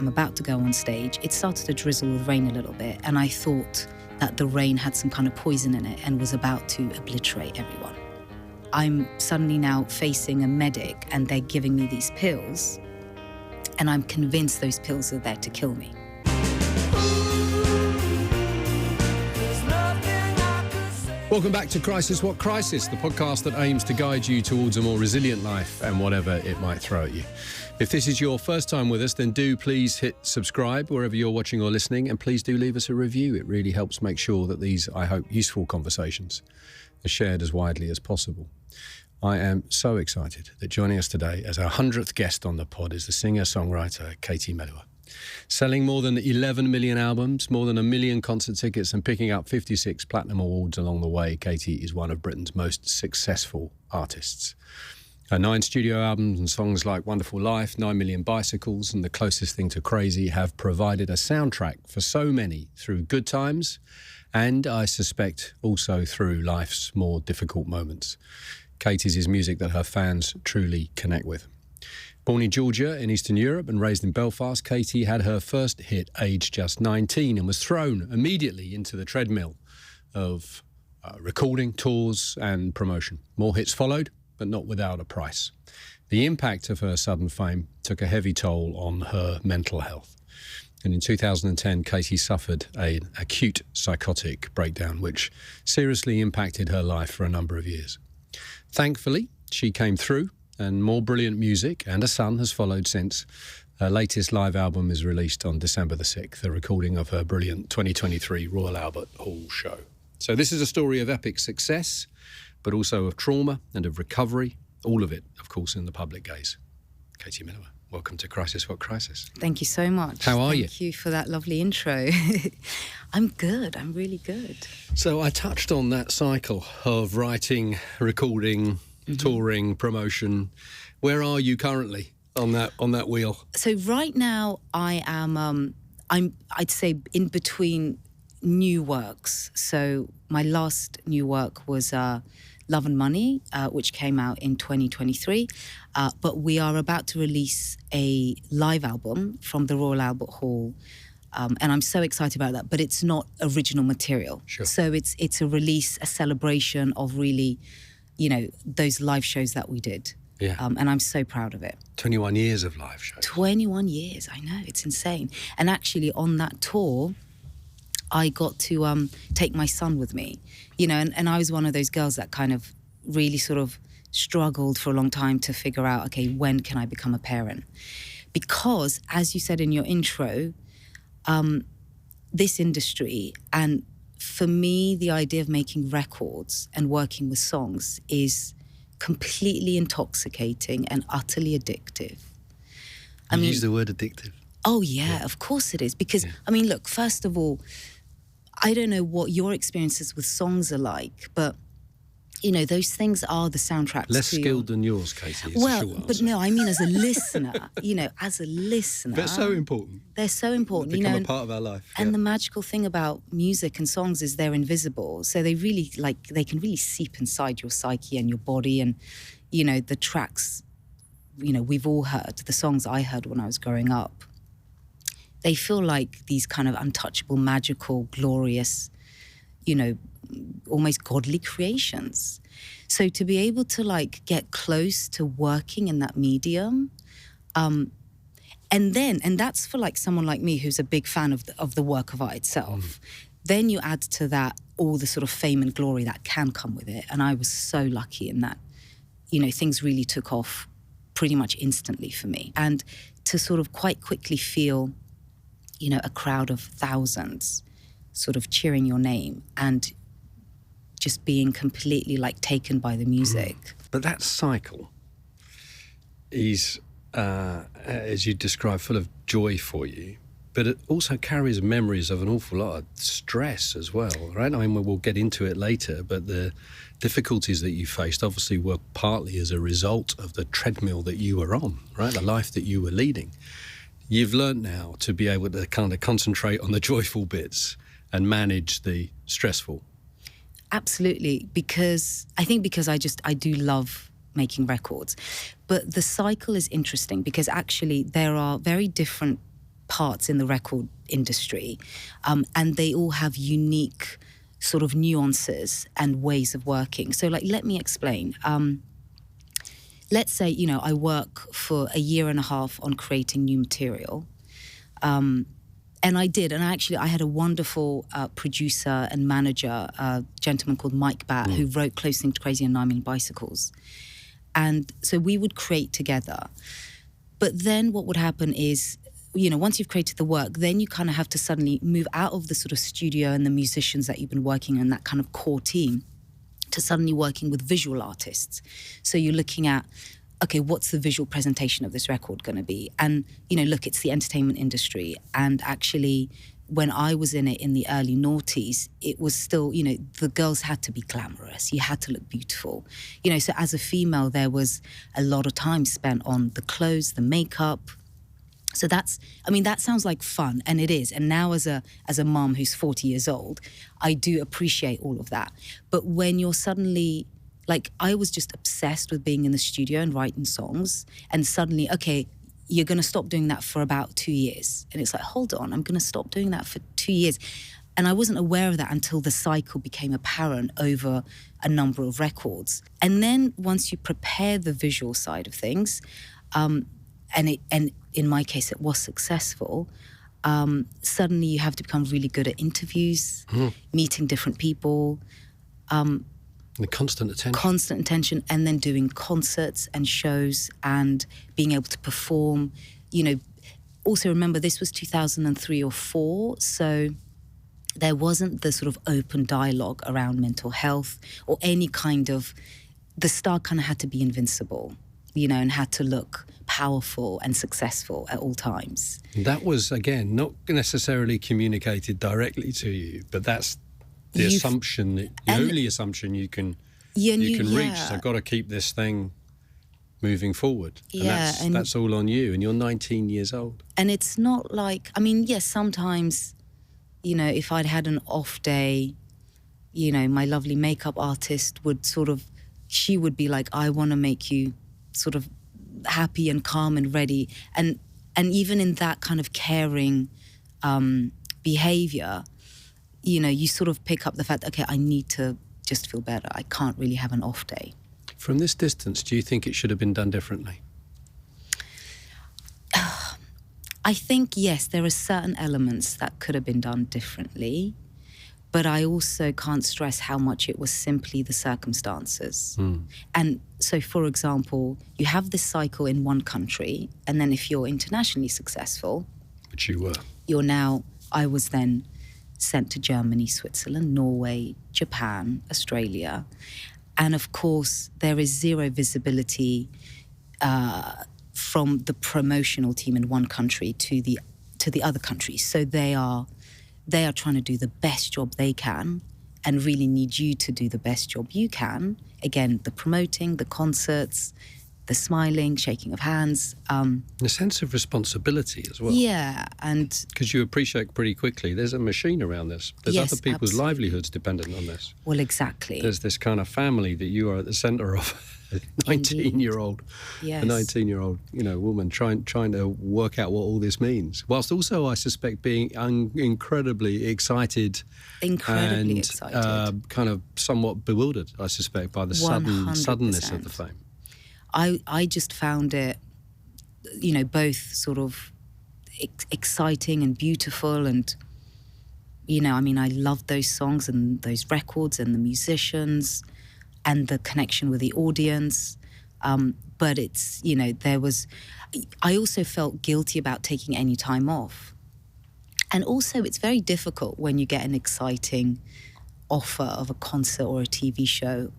I'm about to go on stage. It started to drizzle with rain a little bit, and I thought that the rain had some kind of poison in it and was about to obliterate everyone. I'm suddenly now facing a medic, and they're giving me these pills, and I'm convinced those pills are there to kill me. Welcome back to Crisis What Crisis, the podcast that aims to guide you towards a more resilient life and whatever it might throw at you. If this is your first time with us, then do please hit subscribe wherever you're watching or listening, and please do leave us a review. It really helps make sure that these, I hope, useful conversations are shared as widely as possible. I am so excited that joining us today as our 100th guest on the pod is the singer-songwriter KATIE MELUA. Selling more than 11 million albums, more than 1 million concert tickets, and picking up 56 platinum awards along the way, KATIE is one of Britain's most successful artists. Her 9 studio albums and songs like Wonderful Life, 9 Million Bicycles, and The Closest Thing to Crazy have provided a soundtrack for so many through good times and, I suspect, also through life's more difficult moments. KATIE's is music that her fans truly connect with. Born in Georgia in Eastern Europe and raised in Belfast, KATIE had her first hit aged just 19 and was thrown immediately into the treadmill of recording, tours and promotion. More hits followed, but not without a price. The impact of her sudden fame took a heavy toll on her mental health. And in 2010, KATIE suffered an acute psychotic breakdown, which seriously impacted her life for a number of years. Thankfully, she came through, and more brilliant music and a son has followed since. Her latest live album is released on December the 6th, a recording of her brilliant 2023 Royal Albert Hall show. So this is a story of epic success, but also of trauma and of recovery, all of it, of course, in the public gaze. KATIE MELUA, welcome to Crisis What Crisis. Thank you so much. How are you? Thank you for that lovely intro. I'm good. I'm really good. So I touched on that cycle of writing, recording, touring, promotion. Where are you currently on that wheel? So right now I am I'd say in between new works. So my last new work was Love and Money, which came out in 2023. But we are about to release a live album from the Royal Albert Hall. And I'm so excited about that, but it's not original material. Sure. So it's a release, a celebration of really, those live shows that we did. Yeah. And I'm so proud of it. 21 years of live shows. 21 years, I know, it's insane. And actually on that tour, I got to take my son with me, and I was one of those girls that kind of really sort of struggled for a long time to figure out, okay, when can I become a parent? Because, as you said in your intro, this industry, and for me, the idea of making records and working with songs is completely intoxicating and utterly addictive. I mean, use the word addictive. Oh, yeah, of course it is. Because, I mean, look, first of all, I don't know what your experiences with songs are like, but, those things are the soundtracks. Less skilled than yours, KATIE. Well, but no, I mean as a listener, as a listener. They're so important. They're so important. They become a part of our life. And the magical thing about music and songs is they're invisible. So they really, they can really seep inside your psyche and your body. And, the tracks, we've all heard, the songs I heard when I was growing up, they feel like these kind of untouchable, magical, glorious, almost godly creations. So to be able to get close to working in that medium, and that's for someone like me who's a big fan of the work of art itself. Then you add to that all the sort of fame and glory that can come with it. And I was so lucky in that, things really took off pretty much instantly for me. And to sort of quite quickly feel, a crowd of thousands sort of cheering your name and just being completely taken by the music. But that cycle is, as you described, full of joy for you, but it also carries memories of an awful lot of stress as well, right? I mean, we'll get into it later, but the difficulties that you faced obviously were partly as a result of the treadmill that you were on, right? The life that you were leading. You've learned now to be able to kind of concentrate on the joyful bits and manage the stressful. Absolutely, because I do love making records. But the cycle is interesting because actually there are very different parts in the record industry, and they all have unique sort of nuances and ways of working. So, like, let me explain. Let's say, you know, I work for a year and a half on creating new material. And I did. And I had a wonderful producer and manager, a gentleman called Mike Batt, who wrote Close Thing to Crazy and 9 Million Bicycles. And so we would create together. But then what would happen is, you know, once you've created the work, then you kind of have to suddenly move out of the sort of studio and the musicians that you've been working on, that kind of core team, to suddenly working with visual artists. So you're looking at, okay, what's the visual presentation of this record going to be? And, you know, look, it's the entertainment industry. And actually, when I was in it in the early noughties, it was still, you know, the girls had to be glamorous. You had to look beautiful. You know, so as a female, there was a lot of time spent on the clothes, the makeup. So that sounds like fun, and it is. And now as a mom who's 40 years old, I do appreciate all of that. But when you're suddenly, like, I was just obsessed with being in the studio and writing songs, and suddenly, okay, you're going to stop doing that for about 2 years. And it's like, hold on, I'm going to stop doing that for 2 years. And I wasn't aware of that until the cycle became apparent over a number of records. And then once you prepare the visual side of things, and in my case, it was successful. Suddenly, you have to become really good at interviews, meeting different people. The constant attention. Constant attention, and then doing concerts and shows and being able to perform. You know, also remember, this was 2003 or 4, so there wasn't the sort of open dialogue around mental health or any kind of... The star kind of had to be invincible, you know, and had to look powerful and successful at all times. That was, again, not necessarily communicated directly to you, but that's the assumption, the only assumption you can reach. So I've got to keep this thing moving forward. And that's all on you, and you're 19 years old. And it's not like, I mean, yes, sometimes, you know, if I'd had an off day, you know, my lovely makeup artist would she would be like, I want to make you sort of happy and calm and ready, and even in that kind of caring behavior, you know, you sort of pick up the fact, okay, I need to just feel better. I can't really have an off day. From this distance, do you think it should have been done differently? I think, yes, there are certain elements that could have been done differently, but I also can't stress how much it was simply the circumstances. And so, for example, you have this cycle in one country, and then if you're internationally successful... Which you were. I was then sent to Germany, Switzerland, Norway, Japan, Australia. And of course, there is zero visibility from the promotional team in one country to the other countries. So they are trying to do the best job they can and really need you to do the best job you can. Again, the promoting, the concerts, the smiling, shaking of hands. A sense of responsibility as well. Yeah, and... Because you appreciate pretty quickly, there's a machine around this. There's other people's livelihoods dependent on this. Well, exactly. There's this kind of family that you are at the centre of. A 19-year-old, yes. A 19-year-old, you know, woman trying to work out what all this means, whilst also, I suspect, being incredibly excited, kind of somewhat bewildered, I suspect, by the 100%. suddenness of the fame. I just found it, you know, both sort of exciting and beautiful, and, you know, I mean, I loved those songs and those records and the musicians and the connection with the audience. But it's, you know, I also felt guilty about taking any time off. And also, it's very difficult when you get an exciting offer of a concert or a TV show,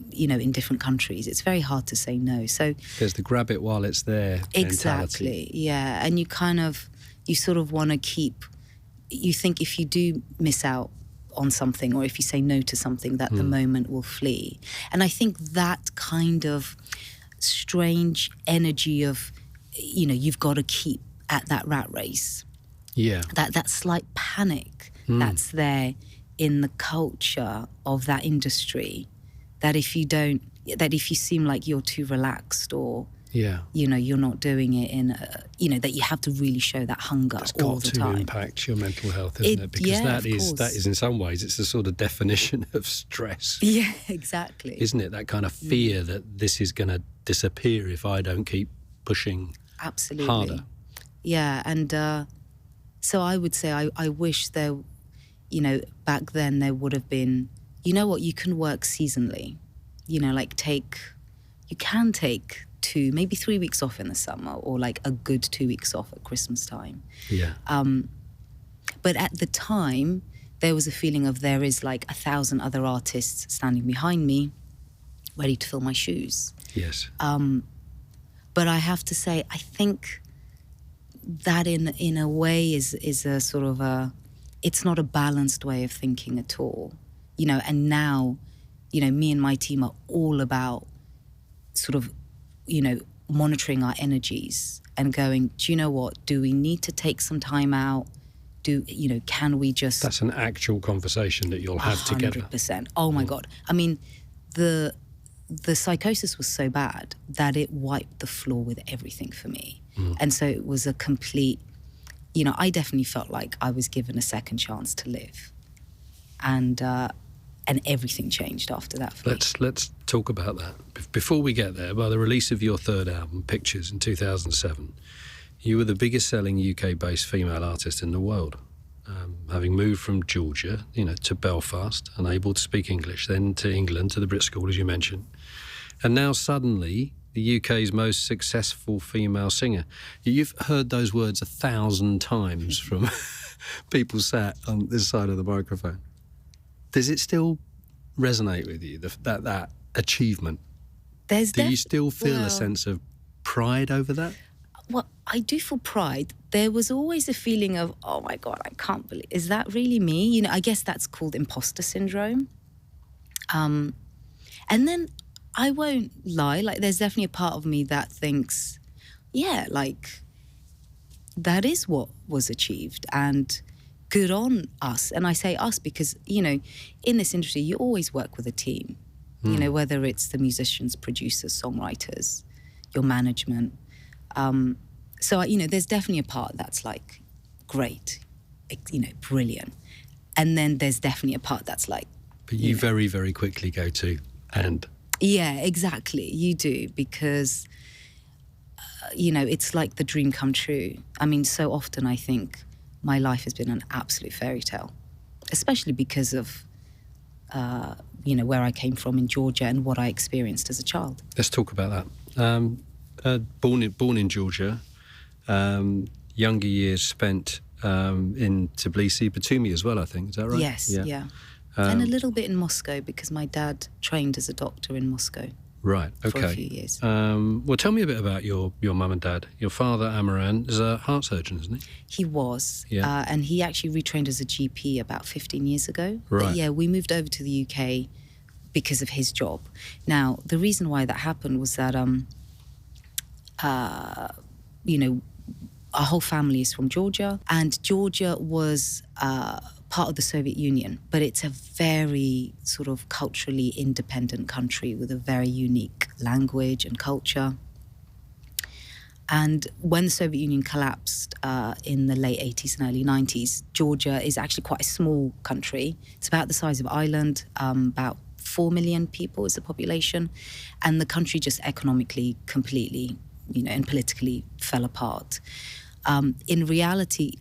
you know, in different countries. It's very hard to say no. So there's the grab it while it's there exactly mentality. Yeah. And you sort of want to keep, you think if you do miss out on something, or if you say no to something, that the moment will flee. And I think that kind of strange energy of, you know, you've got to keep at that rat race. Yeah. That slight panic that's there in the culture of that industry, that if you seem like you're too relaxed or Yeah. You know, you're not doing it in that you have to really show that hunger all the time. It's got to impact your mental health, isn't it? Because that is in some ways, it's the sort of definition of stress. Yeah, exactly. Isn't it? That kind of fear that this is going to disappear if I don't keep pushing harder. Yeah, and so I would say I wish there, back then there would have been, you can work seasonally. You can take 2, maybe 3 weeks off in the summer, or like a good 2 weeks off at Christmas time. Yeah. But at the time, there was a feeling of there is like 1,000 other artists standing behind me, ready to fill my shoes. Yes. But I have to say, I think that in a way is a sort of it's not a balanced way of thinking at all. And now, me and my team are all about sort of, monitoring our energies and going, do you know what? Do we need to take some time out? Can we just... That's an actual conversation that you'll have 100%. Together. 100%. Oh my God. I mean, the psychosis was so bad that it wiped the floor with everything for me. And so it was a complete, I definitely felt like I was given a second chance to live. And everything changed after that for me. Let's talk about that. Before we get there, by the release of your third album, Pictures, in 2007, you were the biggest selling UK-based female artist in the world. Having moved from Georgia, to Belfast, unable to speak English, then to England, to the Brit School, as you mentioned. And now suddenly, the UK's most successful female singer. You've heard those words 1,000 times from people sat on this side of the microphone. Does it still resonate with you, that achievement? Do you still feel a sense of pride over that? Well, I do feel pride. There was always a feeling of, oh my God, I can't believe, is that really me? I guess that's called imposter syndrome. And then I won't lie, there's definitely a part of me that thinks, yeah, that is what was achieved, and good on us. And I say us because, in this industry, you always work with a team, whether it's the musicians, producers, songwriters, your management. So, there's definitely a part that's like, great, brilliant. And then there's definitely a part that's like... But you very, very quickly go to, and... Yeah, exactly. You do, because, it's like the dream come true. I mean, so often I think my life has been an absolute fairy tale, especially because of, where I came from in Georgia and what I experienced as a child. Let's talk about that. Born in Georgia, younger years spent in Tbilisi, Batumi as well, I think. Is that right? Yes, yeah. And a little bit in Moscow, because my dad trained as a doctor in Moscow. Right, okay. For a few years. Well, tell me a bit about your mum and dad. Your father, Amaran, is a heart surgeon, isn't he? He was. Yeah. And he actually retrained as a GP about 15 years ago. Right. But yeah, we moved over to the UK because of his job. Now, the reason why that happened was that, our whole family is from Georgia, and Georgia was part of the Soviet Union, but it's a very sort of culturally independent country with a very unique language and culture. And when the Soviet Union collapsed in the late 80s and early 90s, Georgia is actually quite a small country. It's about the size of Ireland, about 4 million people is the population, and the country just economically completely, and politically fell apart. In reality,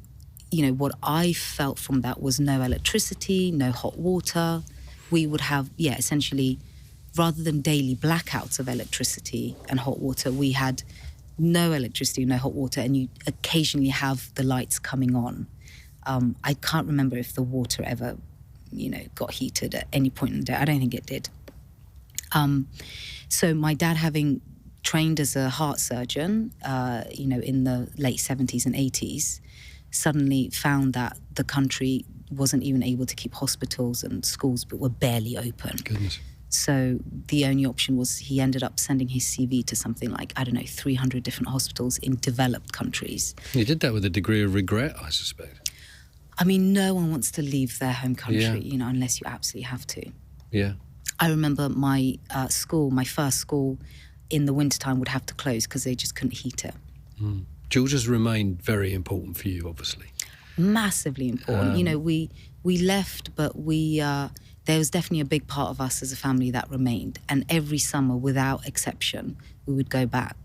what I felt from that was no electricity, no hot water. We would have, essentially, rather than daily blackouts of electricity and hot water, we had no electricity, no hot water, and you occasionally have the lights coming on. I can't remember if the water ever, got heated at any point in the day. I don't think it did. So my dad, having trained as a heart surgeon, in the late 70s and 80s, suddenly found that the country wasn't even able to keep hospitals and schools, but were barely open. Goodness. So the only option was he ended up sending his CV to something like, 300 different hospitals in developed countries. You did that with a degree of regret, I suspect. I mean, no one wants to leave their home country, unless you absolutely have to. Yeah. I remember my school, my first school, in the wintertime would have to close because they just couldn't heat it. Georgia's remained very important for you, obviously. Massively important. We left, but there was definitely a big part of us as a family that remained. And every summer, without exception, we would go back.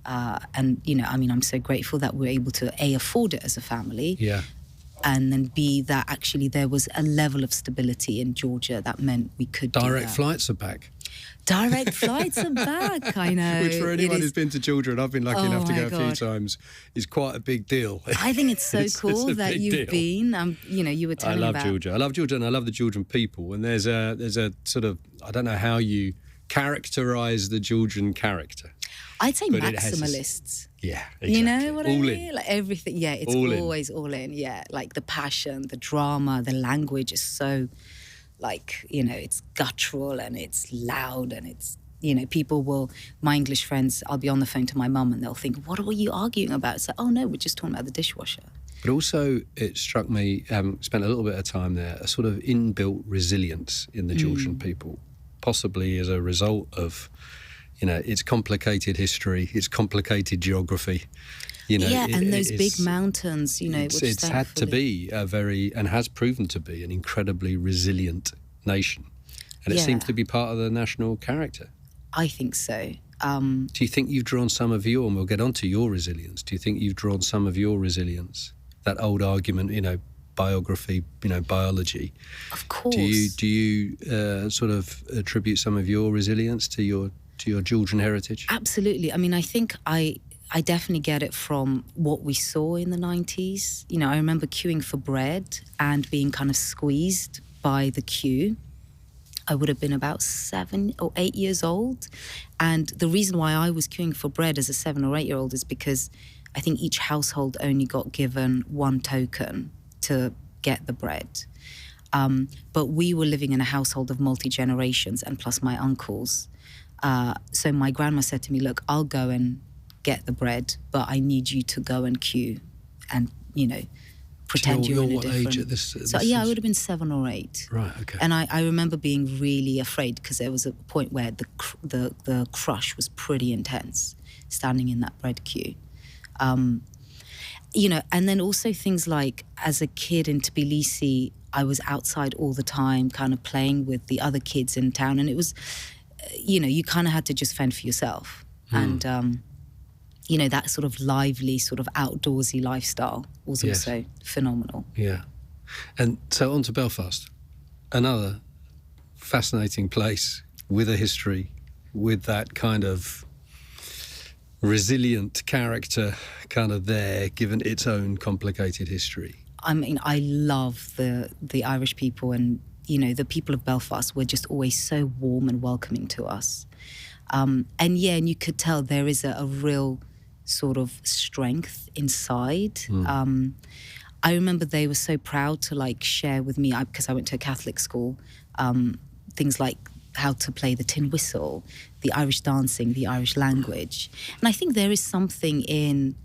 I'm so grateful that we're able to, A, afford it as a family. Yeah. And then B, that actually there was a level of stability in Georgia that meant we could Direct flights are back. Direct flights are back, I know. Which for anyone who's been to Georgia, and I've been lucky enough to go a few times, is quite a big deal. I think it's so cool that you've been. You were telling about... I love Georgia. I love Georgia and I love the Georgian people. And there's a sort of, I don't know how you characterise the Georgian character. I'd say maximalists. Yeah, exactly. You know what I mean? In. Like everything, yeah, it's always all in, yeah. Like the passion, the drama, the language is so, it's guttural and it's loud and it's, my English friends, I'll be on the phone to my mum and they'll think, what were you arguing about? It's like, oh no, we're just talking about the dishwasher. But also, it struck me, spent a little bit of time there, a sort of inbuilt resilience in the Georgian people, possibly as a result of... it's complicated history, it's complicated geography. And those big mountains, It's had to be and has proven to be an incredibly resilient nation. And it seems to be part of the national character. I think so. Do you think you've drawn some of and we'll get on to your resilience, do you think you've drawn some of your resilience? That old argument, biography, biology. Of course. Do you sort of attribute some of your resilience to your Georgian heritage? Absolutely. I mean, I think I definitely get it from what we saw in the 90s. I remember queuing for bread and being kind of squeezed by the queue. I would have been about 7 or 8 years old. And the reason why I was queuing for bread as a 7 or 8 year old is because I think each household only got given one token to get the bread. But we were living in a household of multi-generations and plus my uncles. So my grandma said to me, look, I'll go and get the bread, but I need you to go and queue and, pretend you're in a different... What age at this? I would have been 7 or 8. Right, okay. And I remember being really afraid because there was a point where the crush was pretty intense, standing in that bread queue. And then also things like, as a kid in Tbilisi, I was outside all the time, kind of playing with the other kids in town, and it was... you kind of had to just fend for yourself. And, that sort of lively, sort of outdoorsy lifestyle was also phenomenal. Yeah. And so on to Belfast, another fascinating place with a history, with that kind of resilient character kind of there, given its own complicated history. I mean, I love the Irish people and, the people of Belfast were just always so warm and welcoming to us. And you could tell there is a real sort of strength inside. I remember they were so proud to share with me, because I went to a Catholic school, things like how to play the tin whistle, the Irish dancing, the Irish language. And I think there is something in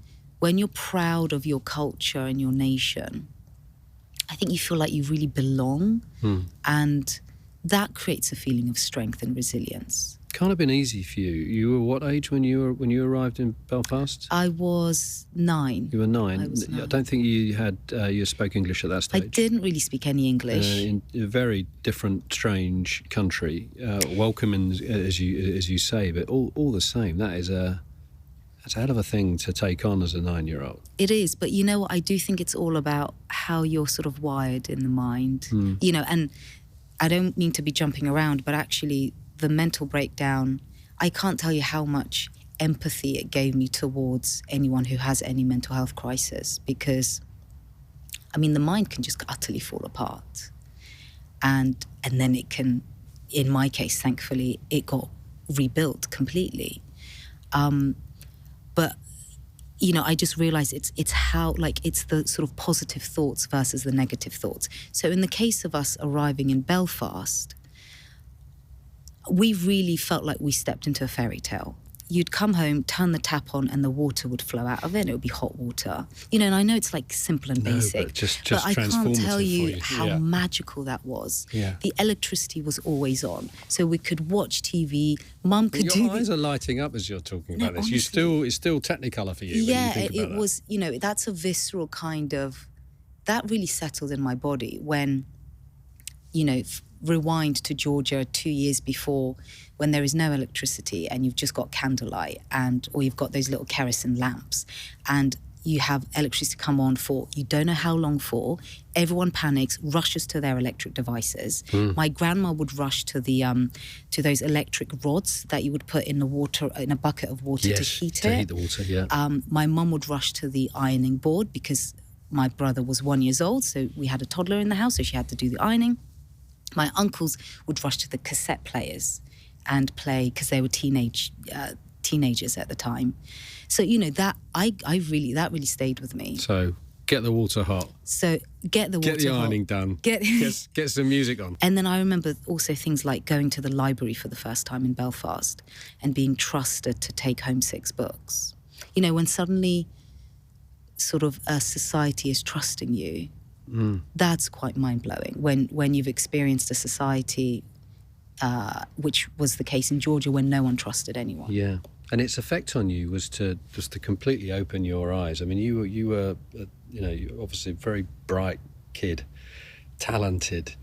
when you're proud of your culture and your nation, I think you feel like you really belong, and that creates a feeling of strength and resilience. Can't have been easy for you. You were what age when you arrived in Belfast? I was 9. You were 9. I was 9. I don't think you spoke English at that stage. I didn't really speak any English. In a very different, strange country, welcoming as you say, but all the same, that's a hell of a thing to take on as a 9-year-old. It is, but you know what? I do think it's all about how you're sort of wired in the mind. And I don't mean to be jumping around, but actually the mental breakdown, I can't tell you how much empathy it gave me towards anyone who has any mental health crisis, because, the mind can just utterly fall apart. And then it can, in my case, thankfully, it got rebuilt completely. But, I just realised it's how, it's the sort of positive thoughts versus the negative thoughts. So in the case of us arriving in Belfast, we really felt like we stepped into a fairy tale. you'd come home, turn the tap on, and the water would flow out of it, and it would be hot water. You know, and I know it's like simple and basic, but I can't tell you how Yeah. magical that was. Yeah. The electricity was always on, so we could watch TV. Mum could do. Your eyes are lighting up as you're talking about this. Honestly, It's still Technicolor for you. Yeah, when you think about it that. was. You know, that's a visceral kind of. That really settled in my body when, you know, rewind to Georgia 2 years before, when there is no electricity and you've just got candlelight or you've got those little kerosene lamps, and you have electricity come on for you don't know how long for. Everyone panics, rushes to their electric devices. My grandma would rush to the to those electric rods that you would put in the water, in a bucket of water, to heat it. To heat the water, yeah. My mum would rush to the ironing board because my brother was 1 year old, so we had a toddler in the house, so she had to do the ironing. My uncles would rush to the cassette players and play, because they were teenagers at the time. So, you know, that really stayed with me. So get the water hot. So get the ironing done. Get some music on. And then I remember also things like going to the library for the first time in Belfast and being trusted to take home 6 books. You know, when suddenly sort of a society is trusting you, that's quite mind-blowing. When you've experienced a society, which was the case in Georgia, when no one trusted anyone. Yeah. And its effect on you was to completely open your eyes. I mean, you were you're obviously a very bright kid, talented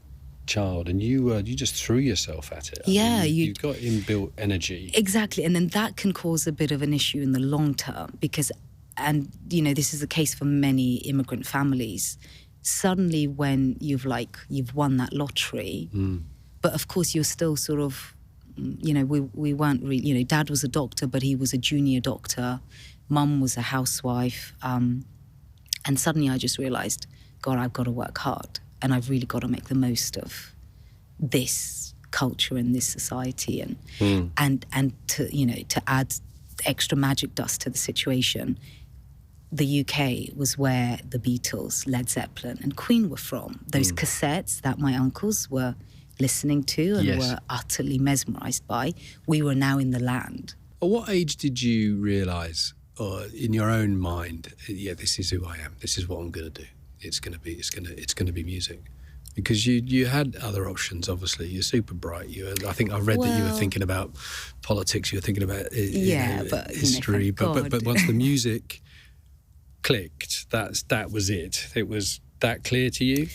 child, and you just threw yourself at it. Yeah, you got inbuilt energy. Exactly, and then that can cause a bit of an issue in the long term because, and you know, this is the case for many immigrant families. Suddenly, when you've won that lottery, but of course you're still sort of. You know, we weren't really, you know, Dad was a doctor, but he was a junior doctor. Mum was a housewife. And suddenly I just realised, God, I've got to work hard and I've really got to make the most of this culture and this society and to, you know, to add extra magic dust to the situation. The UK was where the Beatles, Led Zeppelin and Queen were from. Those cassettes that my uncles were listening to and were utterly mesmerised by, we were now in the land. At what age did you realise, in your own mind, yeah, this is who I am, this is what I'm going to do, it's going to be music? Because you had other options, obviously. You're super bright. I think I read that you were thinking about politics, you were thinking about history, but once the music clicked, that was it. It was that clear to you?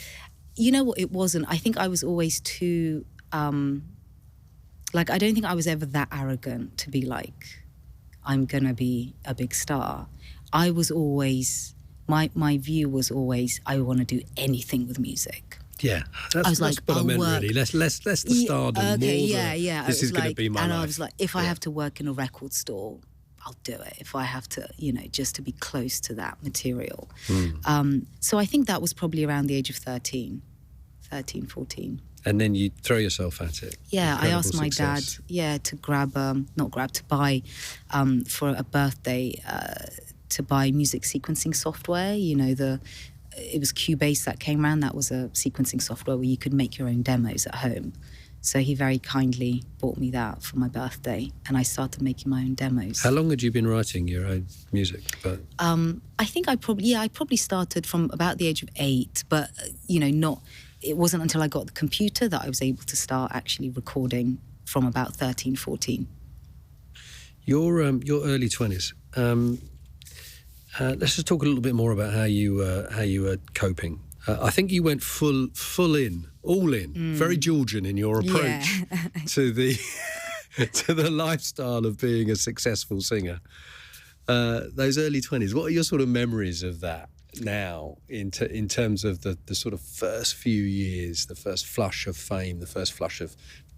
You know what, it wasn't. I think I was always too, I don't think I was ever that arrogant to be like, I'm going to be a big star. I was always, my view was always, I want to do anything with music. Yeah, that's what I meant really. Less the stardom, more this is going to be my life. And I was like, if I have to work in a record store, I'll do it. If I have to, you know, just to be close to that material. So I think that was probably around the age of 13, 14. And then you throw yourself at it. Yeah, Incredible I asked my success. dad, to buy for a birthday, to buy music sequencing software. You know, it was Cubase that came around. That was a sequencing software where you could make your own demos at home. So he very kindly bought me that for my birthday, and I started making my own demos. How long had you been writing your own music? I think I probably started from about the age of 8, but it wasn't until I got the computer that I was able to start actually recording from about 13, 14. Your early 20s. Let's just talk a little bit more about how you were coping. I think you went full in, all in, very Georgian in your approach to the lifestyle of being a successful singer. Those early 20s, what are your sort of memories of that now in terms of the sort of first few years, the first flush of fame, the first flush of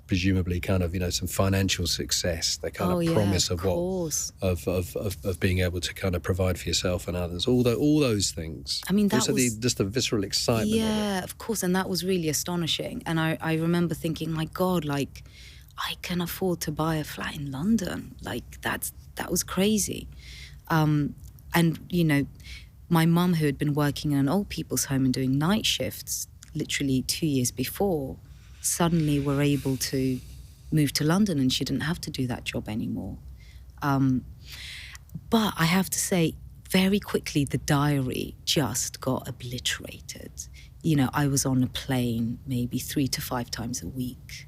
presumably kind of, you know, some financial success, the kind of promise of being able to kind of provide for yourself and others, all those things. I mean, that also was just the visceral excitement. Yeah, of course, and that was really astonishing. And I remember thinking, my God, like, I can afford to buy a flat in London. Like, that was crazy. And you know, my mum, who had been working in an old people's home and doing night shifts literally 2 years before, suddenly were able to move to London, and she didn't have to do that job anymore. But I have to say, very quickly, the diary just got obliterated. You know, I was on a plane maybe 3 to 5 times a week.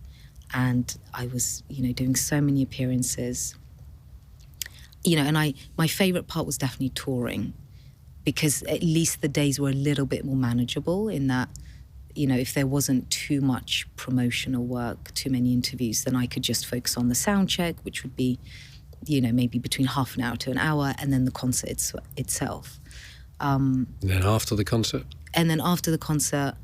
And I was, you know, doing so many appearances. You know, and my favourite part was definitely touring, because at least the days were a little bit more manageable in that, you know, if there wasn't too much promotional work, too many interviews, then I could just focus on the sound check, which would be, you know, maybe between half an hour to an hour, and then the concert itself. Then after the concert? And then after the concert,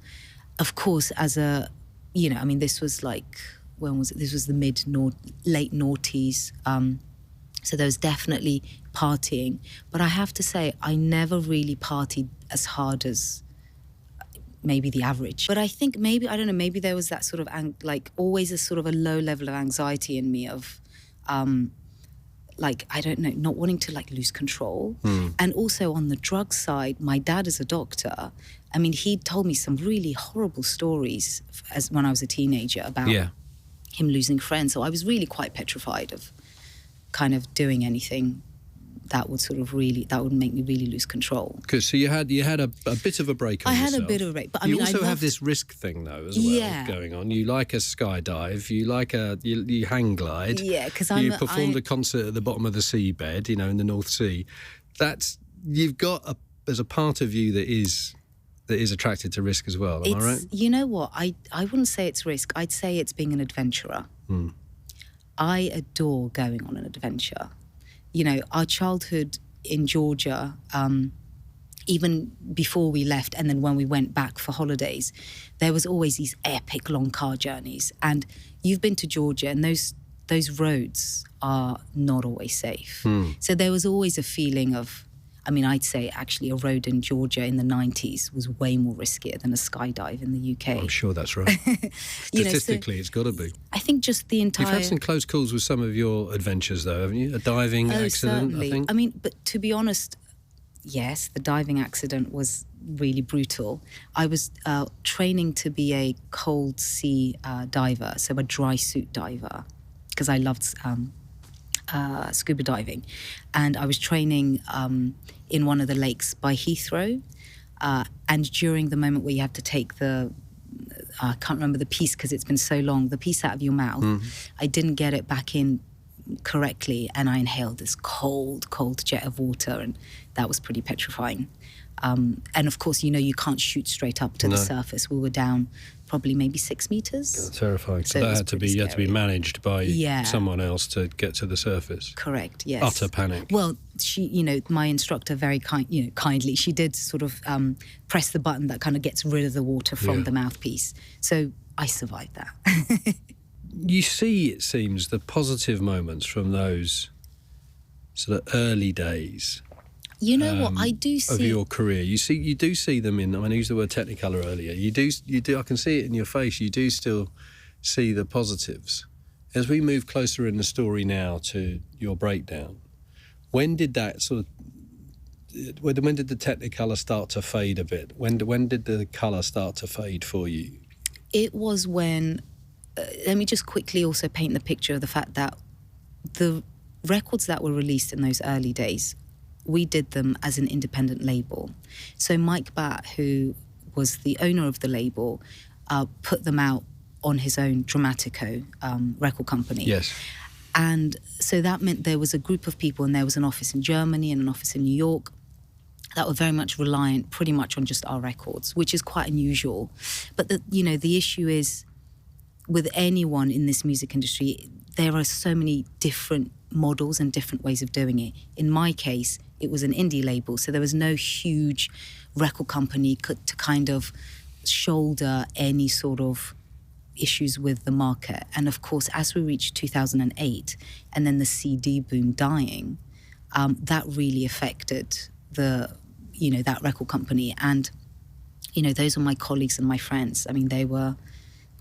of course, as a, you know, I mean, this was like, when was it? This was the late noughties. So there was definitely partying. But I have to say, I never really partied as hard as maybe the average. But I think maybe, I don't know, maybe there was that sort of, like, always a sort of a low level of anxiety in me of, like, I don't know, not wanting to, like, lose control. And also on the drug side, my dad is a doctor. I mean, he told me some really horrible stories as when I was a teenager about him losing friends. So I was really quite petrified of kind of doing anything that would sort of really, that would make me really lose control. Good. So you had a bit of a break on yourself. I had a bit of a break, but I mean, you also have this risk thing though as well going on. You like a skydive, you like you hang glide. Yeah, because you performed a concert at the bottom of the seabed, you know, in the North Sea. You've got there's a part of you that is attracted to risk as well. Am I right? You know what? I wouldn't say it's risk. I'd say it's being an adventurer. I adore going on an adventure. You know, our childhood in Georgia, even before we left and then when we went back for holidays, there was always these epic long car journeys. And you've been to Georgia, and those roads are not always safe. So there was always a feeling of, I mean, I'd say actually a road in Georgia in the 90s was way more riskier than a skydive in the UK. I'm sure that's right. Statistically, it's got to be. I think just the entire... You've had some close calls with some of your adventures, though, haven't you? A diving accident, certainly. I think. I mean, but to be honest, yes, the diving accident was really brutal. I was training to be a cold sea diver, so a dry suit diver, because I loved scuba diving. And I was training in one of the lakes by Heathrow. And during the moment where you have to take I can't remember the piece because it's been so long, the piece out of your mouth, I didn't get it back in correctly, and I inhaled this cold jet of water, and that was pretty petrifying. And of course, you know, you can't shoot straight up to the surface. We were down probably maybe 6 meters. That's terrifying. So that had to be managed by someone else to get to the surface. Correct. Yes. Utter panic. Well, she, you know, my instructor very kindly, she did sort of press the button that kind of gets rid of the water from the mouthpiece. So I survived that. You see, it seems, the positive moments from those sort of early days. You know what I do see of your career. You do see them in. I mean, I used the word Technic Colour earlier. You do. I can see it in your face. You do still see the positives. As we move closer in the story now to your breakdown, when did that sort of? When did the Technic Colour start to fade a bit? When did the colour start to fade for you? It was when. Let me just quickly also paint the picture of the fact that the records that were released in those early days, we did them as an independent label. So Mike Batt, who was the owner of the label, put them out on his own Dramatico record company. Yes. And so that meant there was a group of people, and there was an office in Germany and an office in New York that were very much reliant pretty much on just our records, which is quite unusual. But the issue is, with anyone in this music industry, there are so many different models and different ways of doing it. In my case, it was an indie label, so there was no huge record company to kind of shoulder any sort of issues with the market. And of course, as we reached 2008, and then the CD boom dying, that really affected that record company. And, you know, those are my colleagues and my friends. I mean, they were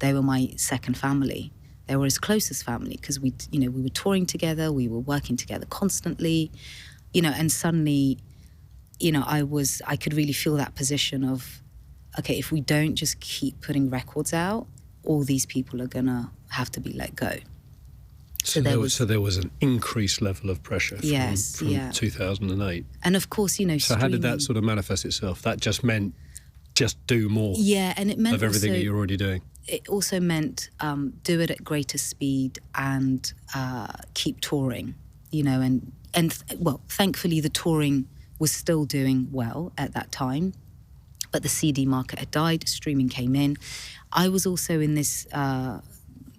my second family. They were as close as family, because we were touring together, we were working together constantly, you know, and suddenly, you know, I could really feel that position of, okay, if we don't just keep putting records out, all these people are gonna have to be let go. So there was an increased level of pressure from 2008. And of course, So how did that sort of manifest itself? That just meant just do more. Yeah, and it meant of everything that you're already doing. It also meant do it at greater speed and keep touring, and thankfully the touring was still doing well at that time, but the CD market had died, streaming came in. I was also in this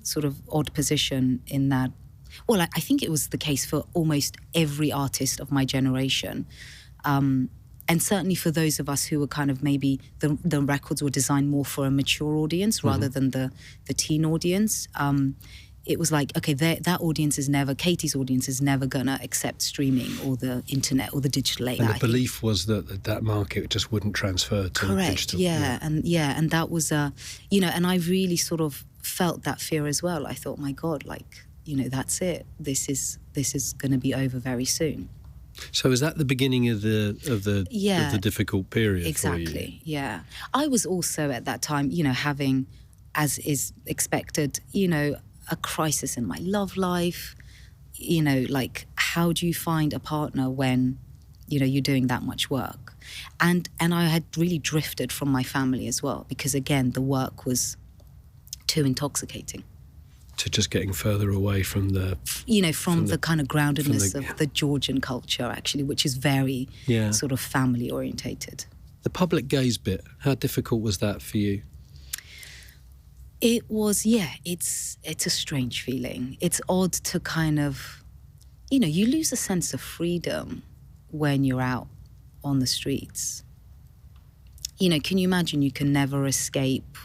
sort of odd position in that, well, I think it was the case for almost every artist of my generation. And certainly for those of us who were kind of maybe the records were designed more for a mature audience rather than the teen audience. It was like, okay, that audience is never, Katie's audience is never going to accept streaming or the internet or the digital age. And the belief was that market just wouldn't transfer to digital. And that was, and I really sort of felt that fear as well. I thought, my God, that's it. This is going to be over very soon. So is that the beginning of the difficult period for you? Exactly, yeah. I was also at that time, having, as is expected, a crisis in my love life. How do you find a partner when, you're doing that much work? And I had really drifted from my family as well, because again, the work was too intoxicating. To just getting further away from the... from the kind of groundedness of the Georgian culture, actually, which is very sort of family-orientated. The public gaze bit, how difficult was that for you? It was, it's a strange feeling. It's odd to kind of, you lose a sense of freedom when you're out on the streets. Can you imagine you can never escape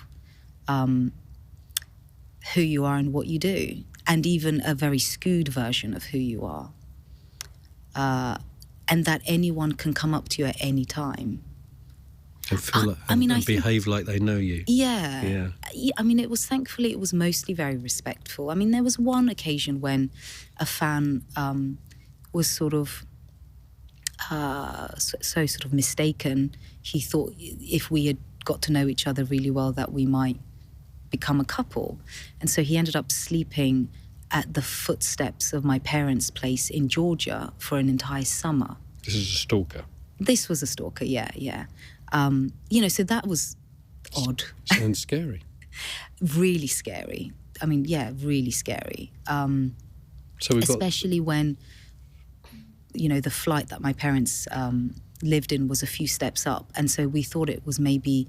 who you are and what you do, and even a very skewed version of who you are, and that anyone can come up to you at any time and feel and behave like they know you. Yeah. I mean, thankfully it was mostly very respectful. I mean, there was one occasion when a fan was sort of so sort of mistaken. He thought if we had got to know each other really well that we might become a couple, and so he ended up sleeping at the footsteps of my parents' place in Georgia for an entire summer. This is a stalker. This was a stalker, yeah. So that was odd. Sounds scary. Really scary. I mean, really scary. So especially when, the flight that my parents lived in was a few steps up, and so we thought it was maybe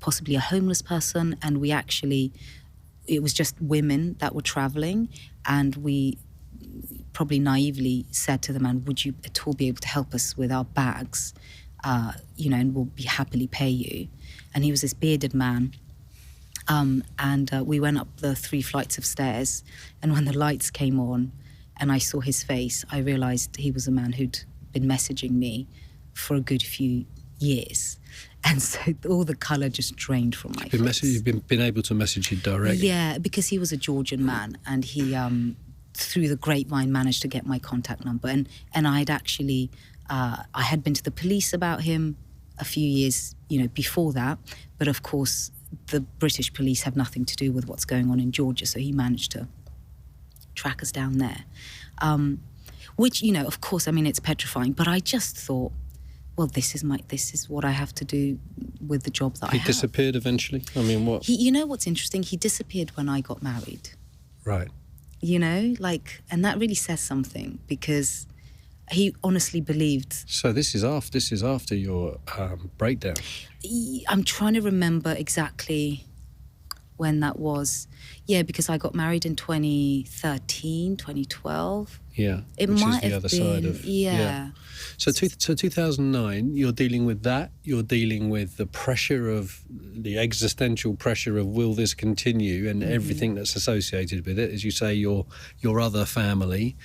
possibly a homeless person, and it was just women that were traveling, and we probably naively said to the man, would you at all be able to help us with our bags, and we'll happily pay you. And he was this bearded man, and we went up the 3 flights of stairs, and when the lights came on and I saw his face, I realised he was a man who'd been messaging me for a good few years. And so all the colour just drained from my face. You've been able to message him directly? Yeah, because he was a Georgian man, and he, through the grapevine, managed to get my contact number. And I'd actually, I had been to the police about him a few years, before that. But of course, the British police have nothing to do with what's going on in Georgia, so he managed to track us down there. Which, of course, I mean, it's petrifying. But I just thought, well, this is what I have to do with the job that I have. He disappeared eventually? I mean, what? What's interesting? He disappeared when I got married. Right. And that really says something, because he honestly believed... So this is after your breakdown? I'm trying to remember exactly when that was. Yeah, because I got married in 2013, 2012. Yeah, it which might is the have other been, side of... Yeah. So 2009, you're dealing with that. You're dealing with the pressure of... the existential pressure of will this continue, and everything that's associated with it. As you say, your other family.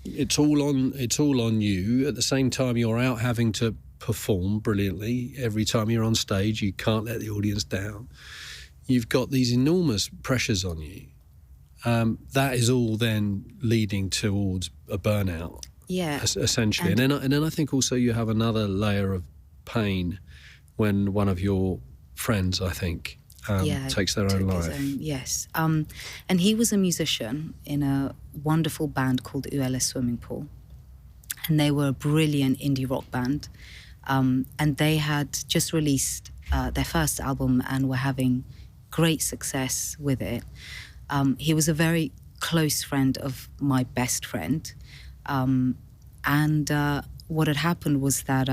It's all on you. At the same time, you're out having to perform brilliantly. Every time you're on stage, you can't let the audience down. You've got these enormous pressures on you. That is all then leading towards a burnout. Yeah. Essentially. And then I think also you have another layer of pain when one of your friends, I think, takes their own life. Yes. And he was a musician in a wonderful band called ULS Swimming Pool. And they were a brilliant indie rock band. And they had just released their first album and were having great success with it. He was a very close friend of my best friend. And what had happened was that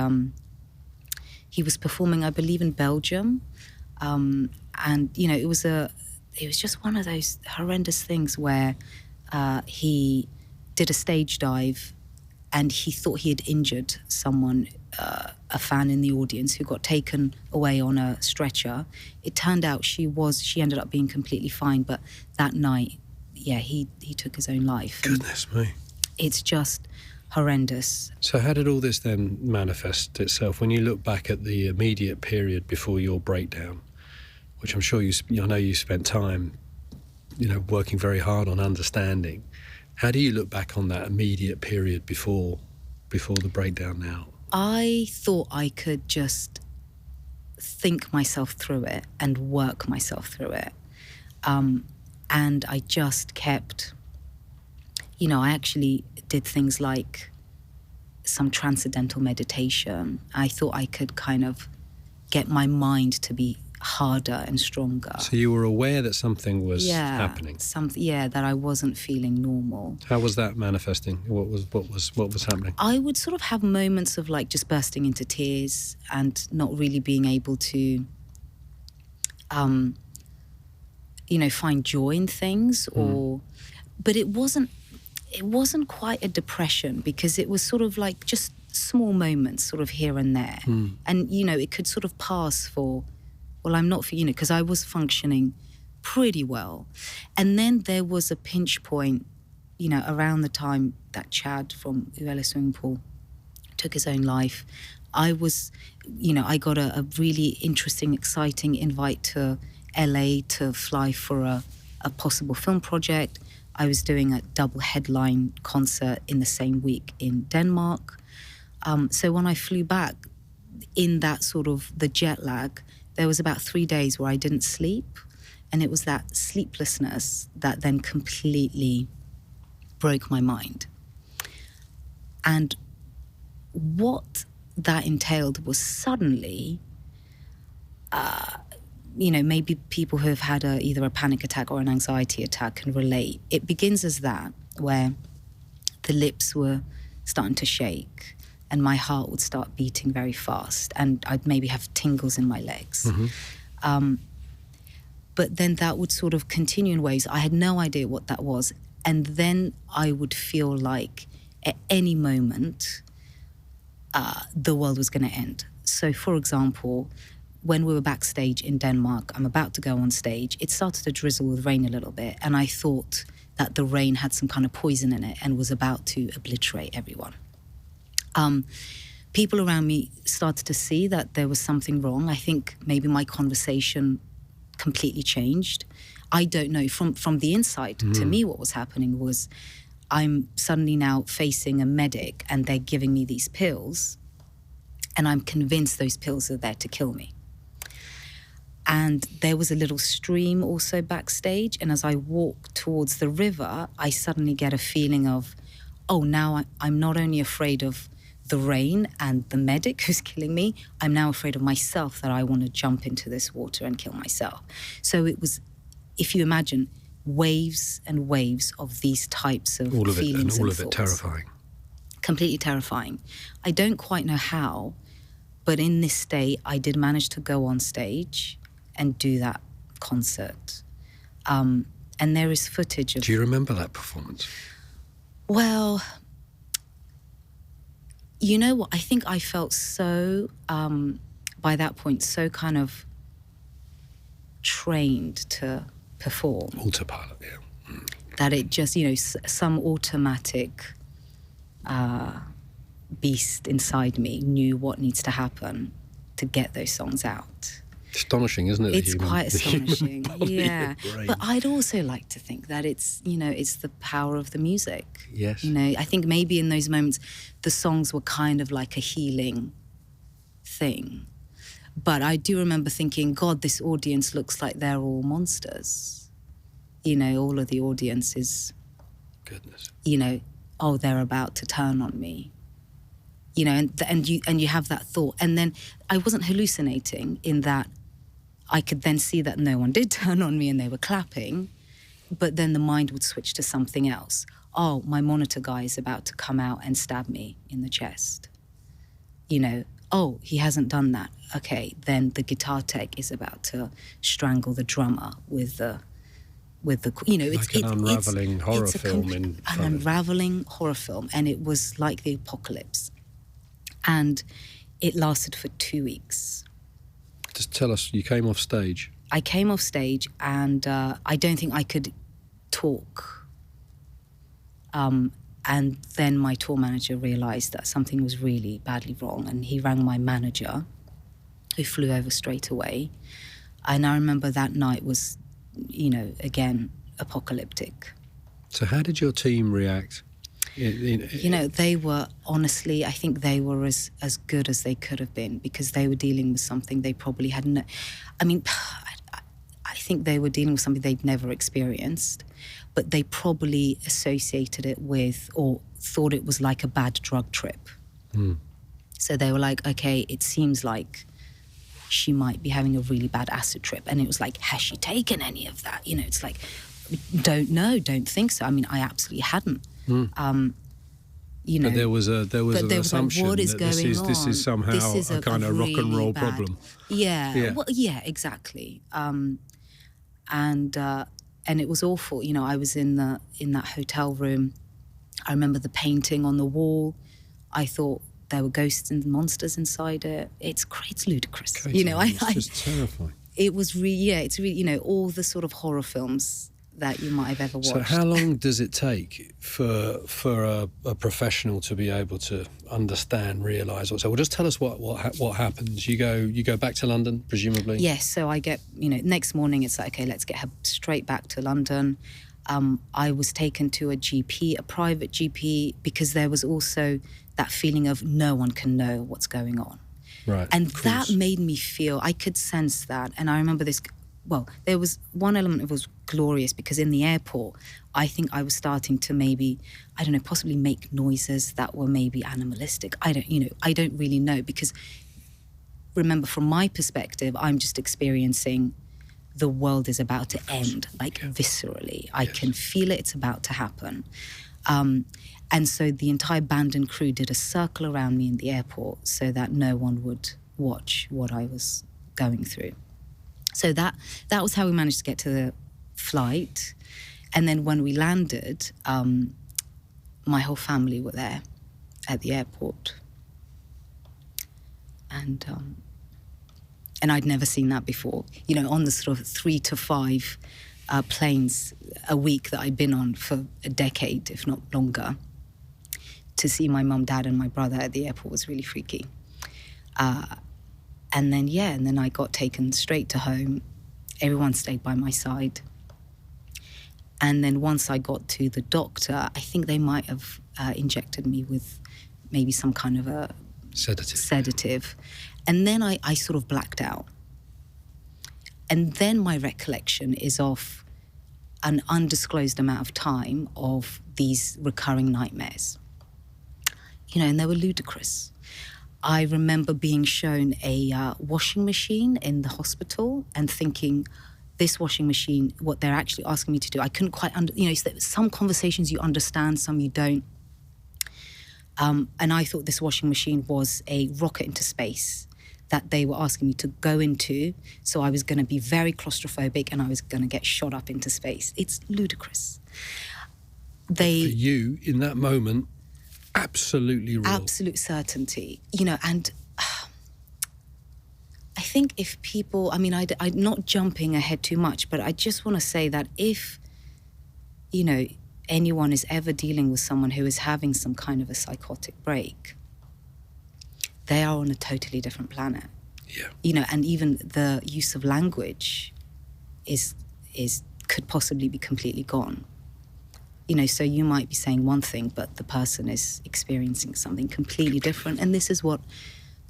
he was performing, I believe, in Belgium. And, you know, it was just one of those horrendous things where he did a stage dive and he thought he had injured someone, a fan in the audience, who got taken away on a stretcher. It turned out she ended up being completely fine, but that night, he took his own life. Goodness me. It's just horrendous. So how did all this then manifest itself when you look back at the immediate period before your breakdown, which I'm sure I know you spent time, you know, working very hard on understanding. How do you look back on that immediate period before the breakdown now? I thought I could just think myself through it and work myself through it. And I just kept, you know, I actually did things like some transcendental meditation. I thought I could kind of get my mind to be harder and stronger. So you were aware that something was happening? That I wasn't feeling normal. How was that manifesting? What was happening? I would sort of have moments of like just bursting into tears and not really being able to, you know, find joy in things, but it wasn't quite a depression, because it was sort of like just small moments sort of here and there. And, you know, it could sort of pass for, well, I'm not, you know, because I was functioning pretty well. And then there was a pinch point, you know, around the time that Chad from ULS Swimming Pool took his own life. I was, you know, I got a really interesting, exciting invite to LA to fly for a possible film project. I was doing a double headline concert in the same week in Denmark. So when I flew back, in that sort of the jet lag, there was about 3 days where I didn't sleep. And it was that sleeplessness that then completely broke my mind. And what that entailed was suddenly, you know, maybe people who have had either a panic attack or an anxiety attack can relate. It begins as that, where the lips were starting to shake and my heart would start beating very fast and I'd maybe have tingles in my legs. But then that would sort of continue in waves. I had no idea what that was. And then I would feel like at any moment, the world was going to end. So, for example, when we were backstage in Denmark, I'm about to go on stage, it started to drizzle with rain a little bit, and I thought that the rain had some kind of poison in it and was about to obliterate everyone. People around me started to see that there was something wrong. I think maybe my conversation completely changed. I don't know. From the inside, to me, what was happening was I'm suddenly now facing a medic and they're giving me these pills, and I'm convinced those pills are there to kill me. And there was a little stream also backstage, and as I walk towards the river, I suddenly get a feeling of, oh, now I'm not only afraid of the rain and the medic who's killing me, I'm now afraid of myself, that I want to jump into this water and kill myself. So it was, if you imagine, waves and waves of these types of feelings and all of it terrifying. Completely terrifying. I don't quite know how, but in this state, I did manage to go on stage and do that concert. And there is footage of... Do you remember that performance? Well, you know what? I think I felt so, by that point, so kind of trained to perform. Autopilot, yeah. That it just, you know, some automatic beast inside me knew what needs to happen to get those songs out. Astonishing, isn't it? It's quite astonishing, yeah. Brain. But I'd also like to think that it's, you know, it's the power of the music. Yes. You know, I think maybe in those moments, the songs were kind of like a healing thing. But I do remember thinking, God, this audience looks like they're all monsters. You know, all of the audience is, Goodness. you know, oh, they're about to turn on me. You know, and you have that thought. And then I wasn't hallucinating in that I could then see that no one did turn on me and they were clapping, but then the mind would switch to something else. Oh, my monitor guy is about to come out and stab me in the chest. You know, oh, he hasn't done that. Okay, then the guitar tech is about to strangle the drummer with the you know, like an unraveling horror film an unraveling horror film, and it was like the apocalypse. And it lasted for 2 weeks. Just tell us, you came off stage. I came off stage, and I don't think I could talk. And then my tour manager realised that something was really badly wrong, and he rang my manager, who flew over straight away. And I remember that night was, you know, again, apocalyptic. So how did your team react? You know, they were, honestly, I think they were as good as they could have been, because they were dealing with something they probably hadn't. I mean, I think they were dealing with something they'd never experienced, but they probably associated it with, or thought it was like a bad drug trip. Mm. So they were like, okay, it seems like she might be having a really bad acid trip. And it was like, has she taken any of that? You know, it's like, don't know, don't think so. I mean, I absolutely hadn't. Mm. You know, but there was an assumption like, what is that going this is somehow a kind of rock and roll problem. Yeah. Well, yeah, exactly. And it was awful. You know, I was in that hotel room. I remember the painting on the wall. I thought there were ghosts and monsters inside it. It's ludicrous. Katie, you know, it's just terrifying. It was it's really, you know, all the sort of horror films that you might have ever watched. So how long does it take for a professional to be able to understand, realise? So, well, just tell us what happens. You go back to London, presumably? Yes, so I get, you know, next morning it's like, okay, let's get her straight back to London. I was taken to a GP, a private GP, because there was also that feeling of no one can know what's going on. Right. And that made me feel, I could sense that. And I remember this, well, there was one element that was glorious, because in the airport, I think I was starting to maybe, I don't know, possibly make noises that were maybe animalistic. I don't really know, because remember, from my perspective, I'm just experiencing the world is about to end, like viscerally. I can feel it, it's about to happen. And so the entire band and crew did a circle around me in the airport so that no one would watch what I was going through. So that was how we managed to get to the flight. And then when we landed, my whole family were there at the airport. And I'd never seen that before. You know, on the sort of 3 to 5 planes a week that I'd been on for a decade, if not longer, to see my mum, dad, and my brother at the airport was really freaky. And then I got taken straight to home. Everyone stayed by my side. And then once I got to the doctor, I think they might have injected me with maybe some kind of a sedative. And then I sort of blacked out. And then my recollection is of an undisclosed amount of time of these recurring nightmares. You know, and they were ludicrous. I remember being shown a washing machine in the hospital and thinking, this washing machine, what they're actually asking me to do, I couldn't quite some conversations you understand, some you don't. And I thought this washing machine was a rocket into space that they were asking me to go into. So I was going to be very claustrophobic and I was going to get shot up into space. It's ludicrous. For you, in that moment, absolutely real. Absolute certainty. You know, and I think if people, I mean, I'm not jumping ahead too much, but I just want to say that if, you know, anyone is ever dealing with someone who is having some kind of a psychotic break, they are on a totally different planet. Yeah. You know, and even the use of language could possibly be completely gone. You know, so you might be saying one thing, but the person is experiencing something completely different. And this is what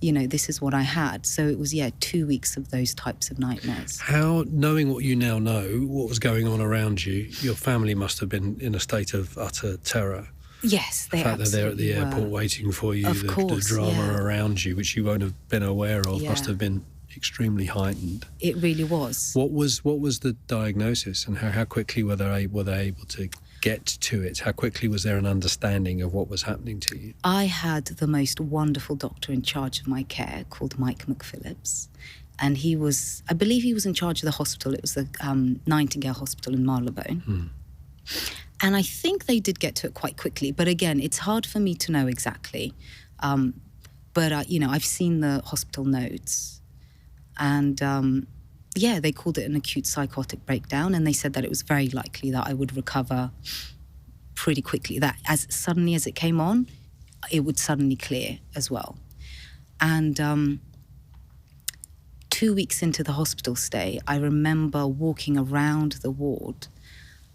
this is what I had. So it was, 2 weeks of those types of nightmares. How, knowing what you now know, what was going on around you, your family must have been in a state of utter terror. Yes, they absolutely The fact that they're at the airport waiting for you, the drama around you, which you won't have been aware of, must have been extremely heightened. It really was. What was the diagnosis, and how quickly were they able to get to it? How quickly was there an understanding of what was happening to you? I had the most wonderful doctor in charge of my care called Mike McPhillips. And I believe he was in charge of the hospital. It was the Nightingale Hospital in Marylebone. And I think they did get to it quite quickly. But again, it's hard for me to know exactly. But I've seen the hospital notes. And they called it an acute psychotic breakdown, and they said that it was very likely that I would recover pretty quickly, that as suddenly as it came on, it would suddenly clear as well. And 2 weeks into the hospital stay, I remember walking around the ward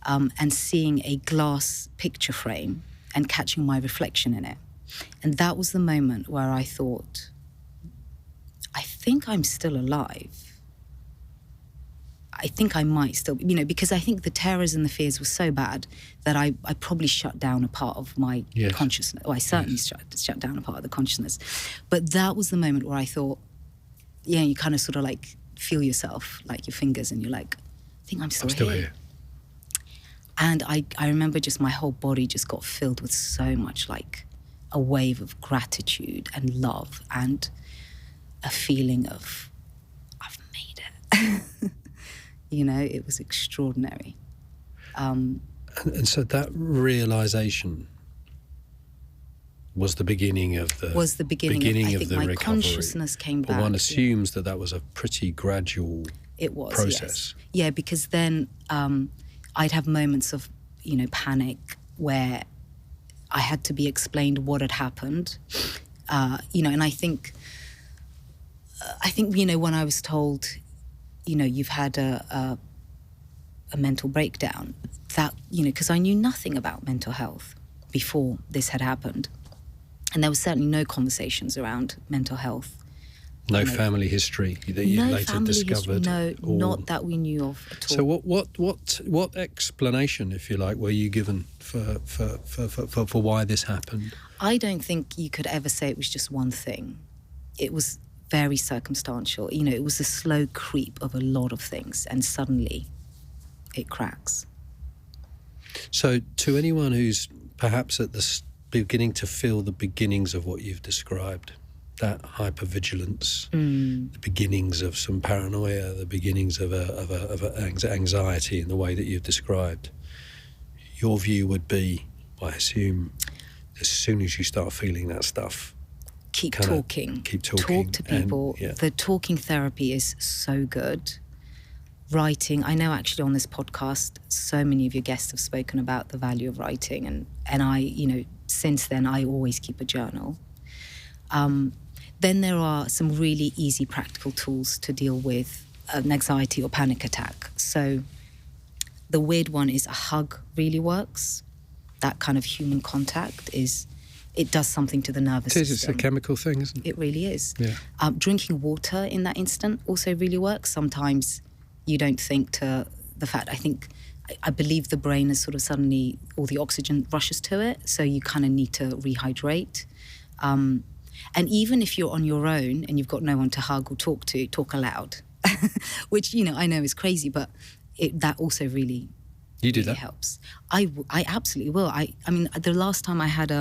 and seeing a glass picture frame and catching my reflection in it. And that was the moment where I thought, I think I'm still alive. I think I might still, because I think the terrors and the fears were so bad that I probably shut down a part of my consciousness. Well, I certainly shut down a part of the consciousness. But that was the moment where I thought, you kind of sort of like feel yourself, like your fingers, and you're like, I think I'm still here. And I remember just my whole body just got filled with so much, like a wave of gratitude and love and a feeling of, I've made it. It was extraordinary. And so that realisation was the beginning of the my recovery. Consciousness came back. But one assumes that was a pretty gradual process. Yes. Because then I'd have moments of, panic where I had to be explained what had happened. And I think when I was told, you've had a mental breakdown, that, because I knew nothing about mental health before this had happened. And there was certainly no conversations around mental health. No family history that you later discovered? Not that we knew of at all. So what explanation, if you like, were you given for why this happened? I don't think you could ever say it was just one thing. It was very circumstantial. It was a slow creep of a lot of things, and suddenly it cracks. So to anyone who's perhaps at the beginning to feel the beginnings of what you've described, that hypervigilance, the beginnings of some paranoia, the beginnings of anxiety in the way that you've described, your view would be, I assume, as soon as you start feeling that stuff, keep talking. Talk to people. The talking therapy is so good. Writing. I know actually on this podcast, so many of your guests have spoken about the value of writing, and I, since then, I always keep a journal. Then there are some really easy practical tools to deal with an anxiety or panic attack. So the weird one is a hug really works. That kind of human contact it does something to the nervous system. It's a chemical thing, isn't it? It really is. Yeah. Drinking water in that instant also really works. Sometimes you don't think to the fact, I believe the brain is sort of suddenly, all the oxygen rushes to it, so you kind of need to rehydrate. And even if you're on your own and you've got no one to hug or talk to, talk aloud, which, I know is crazy, but that also really, you do that? Helps. I absolutely will. I mean, the last time I had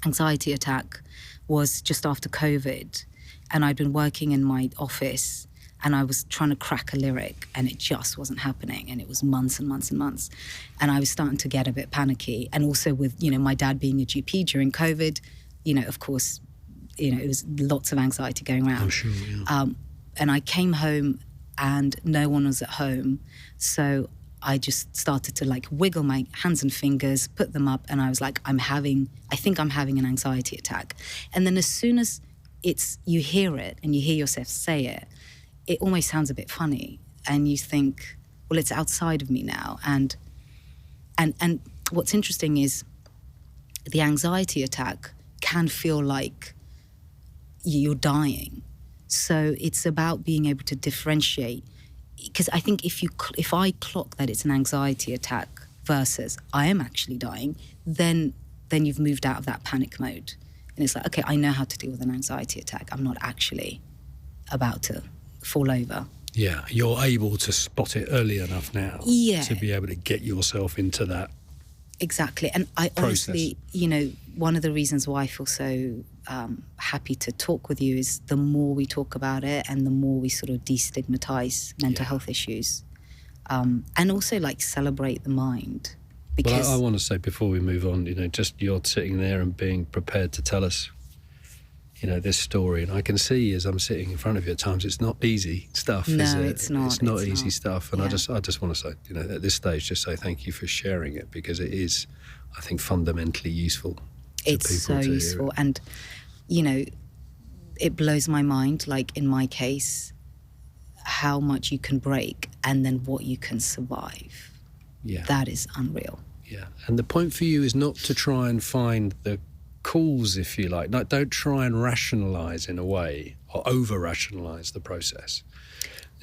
anxiety attack was just after COVID, and I'd been working in my office and I was trying to crack a lyric and it just wasn't happening, and it was months and months and months, and I was starting to get a bit panicky. And also with, my dad being a GP during COVID, of course, it was lots of anxiety going around. I'm sure, yeah. And I came home and no one was at home, so I just started to wiggle my hands and fingers, put them up, and I was like, I think I'm having an anxiety attack. And then as soon as you hear it and you hear yourself say it, it almost sounds a bit funny, and you think, well, it's outside of me now. And what's interesting is the anxiety attack can feel like you're dying. So it's about being able to differentiate. Because I think if I clock that it's an anxiety attack versus I am actually dying, then you've moved out of that panic mode. And it's like, okay, I know how to deal with an anxiety attack. I'm not actually about to fall over. Yeah, you're able to spot it early enough now to be able to get yourself into that. Exactly. And I honestly, one of the reasons why I feel so happy to talk with you is the more we talk about it and the more we sort of destigmatize mental health issues, and also like celebrate the mind. Because I want to say before we move on, just you're sitting there and being prepared to tell us, this story, and I can see as I'm sitting in front of you at times, it's not easy stuff. No, is it? It's not. It's not easy stuff, and yeah. I just want to say, at this stage, just say thank you for sharing it, because it is, I think, fundamentally useful. It's so useful, and it blows my mind. Like in my case, how much you can break and then what you can survive. Yeah, that is unreal. Yeah, and the point for you is not to try and find the cause, if you like. Don't try and rationalise in a way or over-rationalise the process.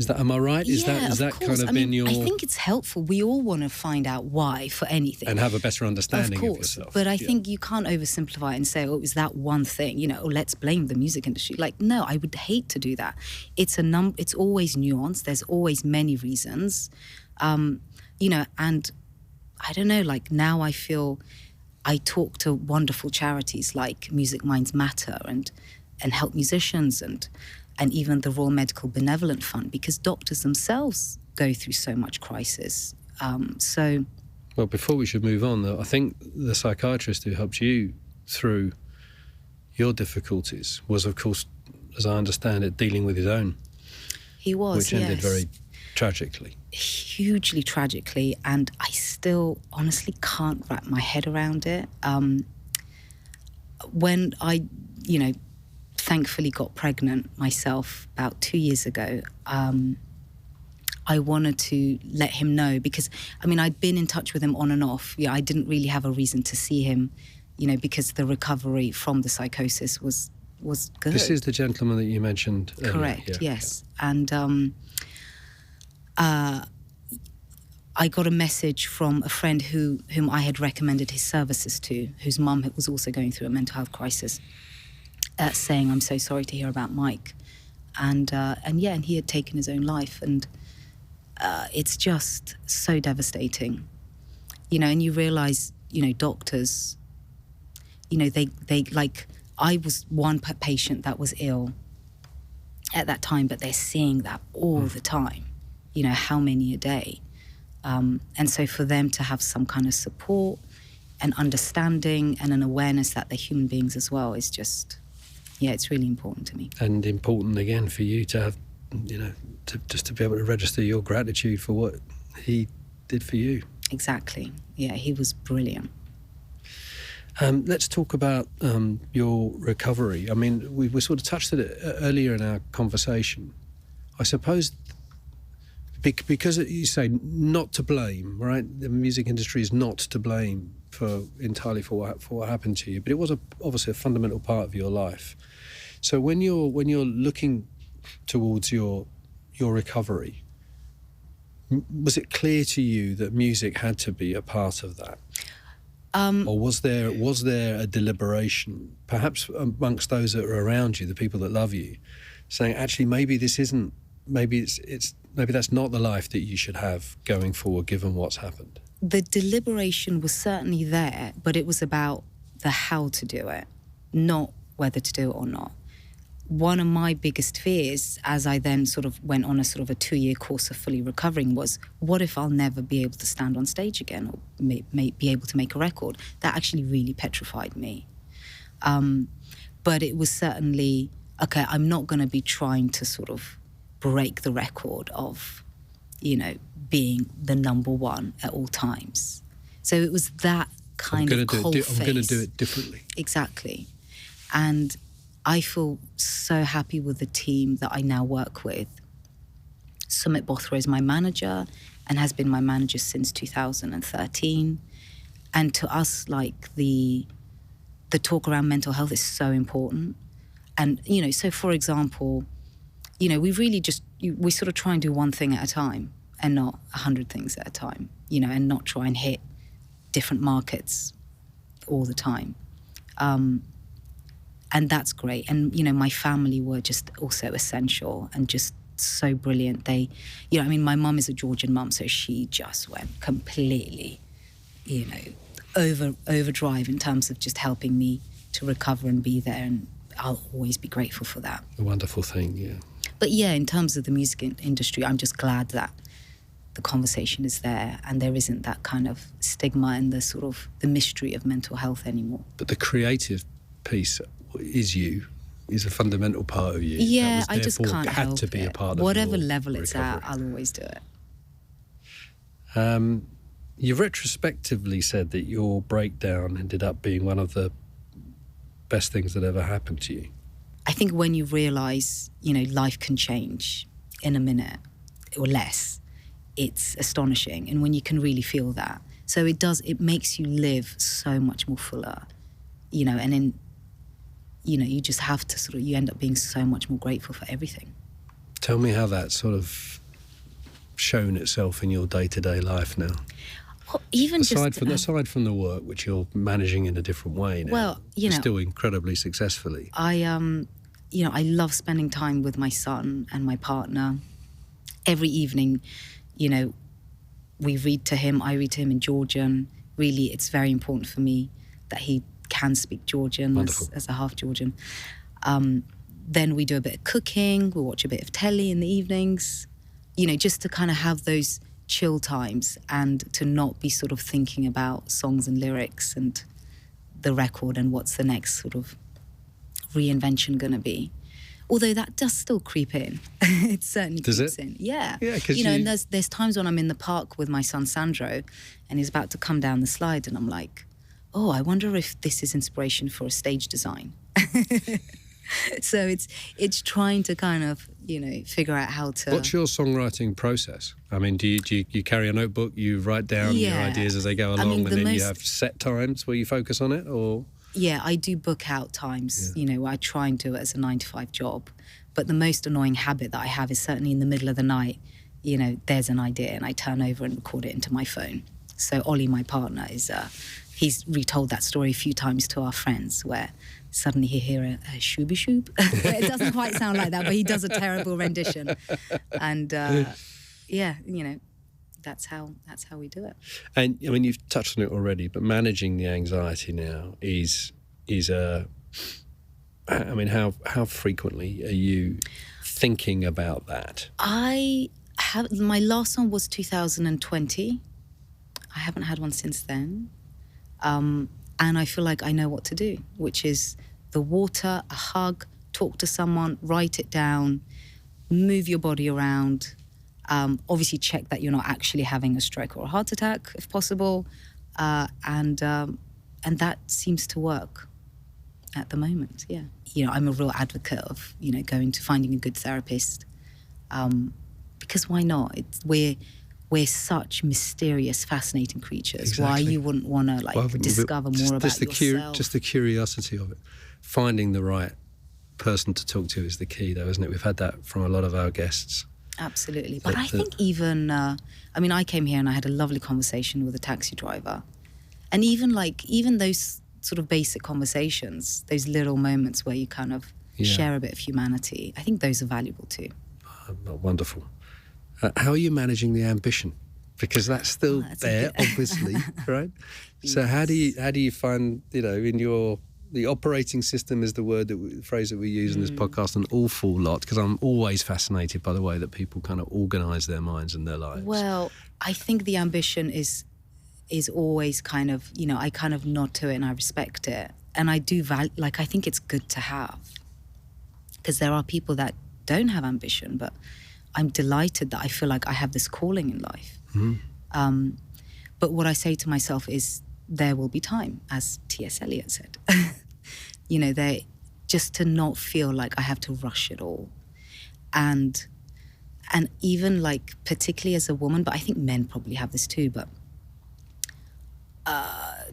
Am I right? Is that kind of been your... I think it's helpful. We all want to find out why for anything. And have a better understanding of yourself. But I think you can't oversimplify it and say, oh, it was that one thing, let's blame the music industry. Like, no, I would hate to do that. It's always nuanced. There's always many reasons. And I don't know, like now I feel I talk to wonderful charities like Music Minds Matter and help musicians and even the Royal Medical Benevolent Fund, because doctors themselves go through so much crisis. Well, before we should move on, though, I think the psychiatrist who helped you through your difficulties was, of course, as I understand it, dealing with his own. He was, which ended very tragically. Hugely tragically, and I still honestly can't wrap my head around it. When I, thankfully got pregnant myself about 2 years ago, I wanted to let him know, because, I'd been in touch with him on and off. I didn't really have a reason to see him, because the recovery from the psychosis was good. This is the gentleman that you mentioned earlier. Correct, yes. And I got a message from a friend whom I had recommended his services to, whose mum was also going through a mental health crisis, saying, I'm so sorry to hear about Mike. And he had taken his own life. And it's just so devastating. And you realise, doctors, they like, I was one patient that was ill at that time, but they're seeing that all the time, how many a day. And so for them to have some kind of support and understanding and an awareness that they're human beings as well is just, it's really important to me. And important again for you to have, to be able to register your gratitude for what he did for you. Exactly. Yeah, he was brilliant. Let's talk about your recovery. We sort of touched on it earlier in our conversation. I suppose because you say not to blame, right? The music industry is not to blame entirely for what happened to you, but it was obviously a fundamental part of your life. So when you're looking towards your recovery, was it clear to you that music had to be a part of that? Or was there a deliberation, perhaps amongst those that are around you, the people that love you, saying, actually, maybe this isn't, maybe that's not the life that you should have going forward, given what's happened? The deliberation was certainly there, but it was about the how to do it, not whether to do it or not. One of my biggest fears, as I then sort of went on a 2-year course of fully recovering, was, what if I'll never be able to stand on stage again or may be able to make a record? That actually really petrified me. But it was certainly, okay, I'm not going to be trying to sort of break the record of, being the number one at all times. So it was that kind of cold face. I'm going to do it differently. Exactly. And I feel so happy with the team that I now work with. Sumit Bothra is my manager and has been my manager since 2013. And to us, like, the talk around mental health is so important. And, so for example, we really we sort of try and do one thing at a time and not 100 things at a time, and not try and hit different markets all the time. And that's great. And, my family were just also essential and just so brilliant. They, my mum is a Georgian mum, so she just went completely, overdrive in terms of just helping me to recover and be there. And I'll always be grateful for that. A wonderful thing, yeah. But yeah, in terms of the music industry, I'm just glad that the conversation is there and there isn't that kind of stigma and the sort of the mystery of mental health anymore. But the creative piece is a fundamental part of you. Yeah, I just can't had help to be it. a part of whatever your level it's recovery. at, I'll always do it. You retrospectively said that your breakdown ended up being one of the best things that ever happened to you. I think when you realise, life can change in a minute or less, it's astonishing. And when you can really feel that. So it makes you live so much more fuller, and in, you just have to you end up being so much more grateful for everything. Tell me how that sort of shown itself in your day-to-day life now. Well, even aside from the work, which you're managing in a different way now. Well, still incredibly successfully. I love spending time with my son and my partner. Every evening, we read to him. I read to him in Georgian. Really, it's very important for me that he can speak Georgian as a half Georgian. Then we do a bit of cooking. We watch a bit of telly in the evenings. Just to kind of have those chill times and to not be sort of thinking about songs and lyrics and the record and what's the next sort of reinvention going to be. Although that does still creep in. It certainly creeps in. Yeah. Yeah, because and there's times when I'm in the park with my son Sandro and he's about to come down the slide and I'm like, oh, I wonder if this is inspiration for a stage design. So it's trying to kind of, figure out how to... What's your songwriting process? I mean, do you carry a notebook, you write down your ideas as they go along, and then you have set times where you focus on it, or...? Yeah, I do book out times, I try and do it as a 9-to-5 job. But the most annoying habit that I have is certainly in the middle of the night, there's an idea and I turn over and record it into my phone. So Ollie, my partner, he's retold that story a few times to our friends where suddenly you hear a shooby shoob. It doesn't quite sound like that, but he does a terrible rendition. And that's how we do it. And I mean, you've touched on it already, but managing the anxiety now is how frequently are you thinking about that? My last one was 2020. I haven't had one since then. And I feel like I know what to do, which is the water, a hug, talk to someone, write it down, move your body around. Obviously check that you're not actually having a stroke or a heart attack, if possible. And that seems to work at the moment, yeah. I'm a real advocate of, going to finding a good therapist. Because why not? We're such mysterious, fascinating creatures. Exactly. Why you wouldn't want to discover more about yourself? Just the curiosity of it. Finding the right person to talk to is the key, though, isn't it? We've had that from a lot of our guests. Absolutely. But I think even, I came here and I had a lovely conversation with a taxi driver. And even those sort of basic conversations, those little moments where you kind of share a bit of humanity, I think those are valuable too. Wonderful. How are you managing the ambition? Because that's still there, obviously, right? Yes. So how do you find, in the operating system is the phrase that we use in this podcast an awful lot, because I'm always fascinated by the way that people kind of organise their minds and their lives. Well, I think the ambition is always kind of, I kind of nod to it and I respect it. And I do I think it's good to have. Because there are people that don't have ambition, but I'm delighted that I feel like I have this calling in life. Mm-hmm. But what I say to myself is there will be time, as T.S. Eliot said. Just to not feel like I have to rush it all. And even particularly as a woman, but I think men probably have this too, but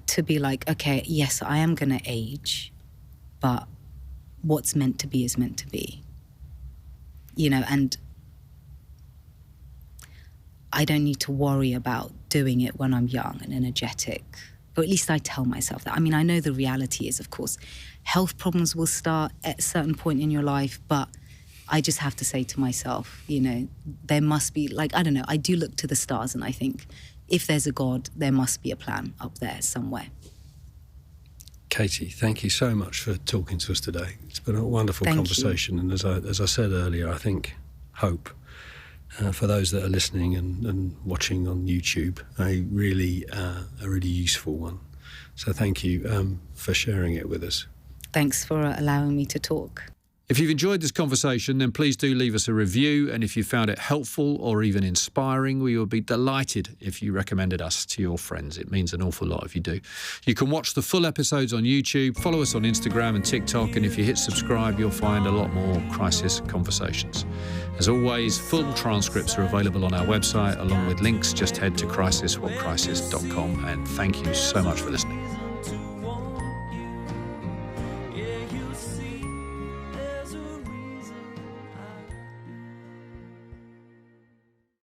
to be like, okay, yes, I am going to age, but what's meant to be is meant to be. You know, and I don't need to worry about doing it when I'm young and energetic. Or at least I tell myself that. I mean, I know the reality is, of course, health problems will start at a certain point in your life, but I just have to say to myself, you know, there must be, like, I don't know, I do look to the stars and I think, if there's a God, there must be a plan up there somewhere. Katie, thank you so much for talking to us today. It's been a wonderful conversation. And as I said earlier, I think hope for those that are listening and watching on YouTube, a really useful one. So thank you for sharing it with us. Thanks for allowing me to talk. If you've enjoyed this conversation, then please do leave us a review. And if you found it helpful or even inspiring, we would be delighted if you recommended us to your friends. It means an awful lot if you do. You can watch the full episodes on YouTube, follow us on Instagram and TikTok, and if you hit subscribe, you'll find a lot more crisis conversations. As always, full transcripts are available on our website, along with links. Just head to crisiswhatcrisis.com, and thank you so much for listening.